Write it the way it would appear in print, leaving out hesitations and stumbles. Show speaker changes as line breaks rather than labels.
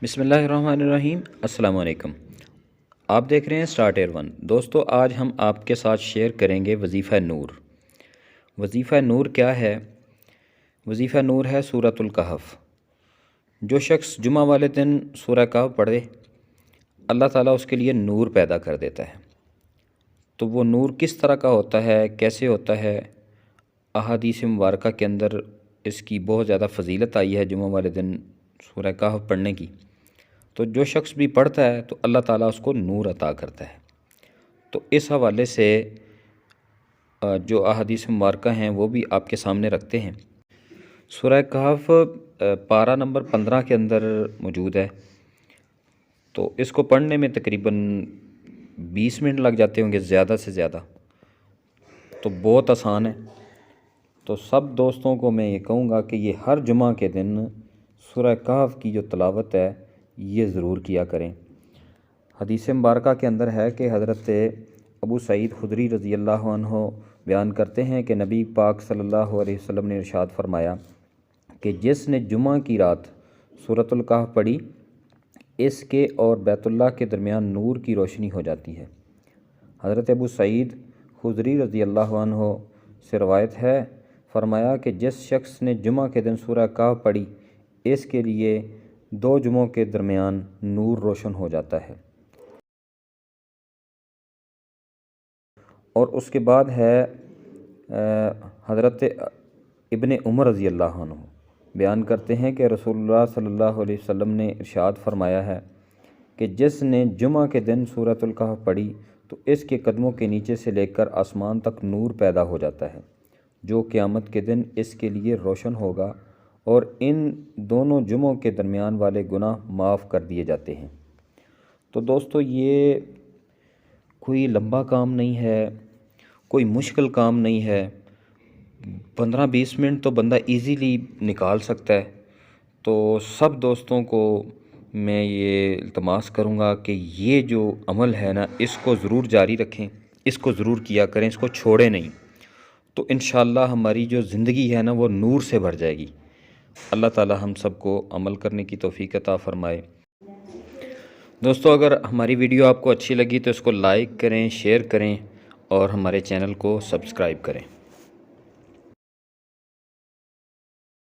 بسم اللہ الرحمن الرحیم۔ السلام علیکم۔ آپ دیکھ رہے ہیں اسٹارٹ ایئر 1۔ دوستو، آج ہم آپ کے ساتھ شیئر کریں گے وظیفہ نور۔ وظیفہ نور کیا ہے؟ وظیفہ نور ہے سورۃ الکہف۔ جو شخص جمعہ والے دن سورہ کہف پڑھے، اللہ تعالیٰ اس کے لیے نور پیدا کر دیتا ہے۔ تو وہ نور کس طرح کا ہوتا ہے، کیسے ہوتا ہے؟ احادیث مبارکہ کے اندر اس کی بہت زیادہ فضیلت آئی ہے جمعہ والے دن سورہ کہف پڑھنے کی۔ تو جو شخص بھی پڑھتا ہے تو اللہ تعالیٰ اس کو نور عطا کرتا ہے۔ تو اس حوالے سے جو احادیث مبارکہ ہیں وہ بھی آپ کے سامنے رکھتے ہیں۔ سورہ کہف پارہ نمبر 15 کے اندر موجود ہے۔ تو اس کو پڑھنے میں تقریباً 20 منٹ لگ جاتے ہوں گے زیادہ سے زیادہ، تو بہت آسان ہے۔ تو سب دوستوں کو میں یہ کہوں گا کہ یہ ہر جمعہ کے دن سورہ کہف کی جو تلاوت ہے یہ ضرور کیا کریں۔ حدیث مبارکہ کے اندر ہے کہ حضرت ابو سعید خدری رضی اللہ عنہ بیان کرتے ہیں کہ نبی پاک صلی اللہ علیہ وسلم نے ارشاد فرمایا کہ جس نے جمعہ کی رات سورۃ الکہف پڑھی، اس کے اور بیت اللہ کے درمیان نور کی روشنی ہو جاتی ہے۔ حضرت ابو سعید خدری رضی اللہ عنہ سے روایت ہے، فرمایا کہ جس شخص نے جمعہ کے دن سورہ کہف پڑھی، اس کے لیے 2 جمعوں کے درمیان نور روشن ہو جاتا ہے۔ اور اس کے بعد ہے حضرت ابن عمر رضی اللہ عنہ بیان کرتے ہیں کہ رسول اللہ صلی اللہ علیہ وسلم نے ارشاد فرمایا ہے کہ جس نے جمعہ کے دن سورۃ الکہف پڑھی تو اس کے قدموں کے نیچے سے لے کر آسمان تک نور پیدا ہو جاتا ہے، جو قیامت کے دن اس کے لیے روشن ہوگا، اور ان دونوں جمعوں کے درمیان والے گناہ معاف کر دیے جاتے ہیں۔ تو دوستو، یہ کوئی لمبا کام نہیں ہے، کوئی مشکل کام نہیں ہے۔ 15-20 منٹ تو بندہ ایزیلی نکال سکتا ہے۔ تو سب دوستوں کو میں یہ التماس کروں گا کہ یہ جو عمل ہے نا، اس کو ضرور جاری رکھیں، اس کو ضرور کیا کریں، اس کو چھوڑیں نہیں۔ تو انشاءاللہ ہماری جو زندگی ہے نا وہ نور سے بھر جائے گی۔ اللہ تعالی ہم سب کو عمل کرنے کی توفیق عطا فرمائے۔ دوستو، اگر ہماری ویڈیو آپ کو اچھی لگی تو اس کو لائک کریں، شیئر کریں اور ہمارے چینل کو سبسکرائب کریں۔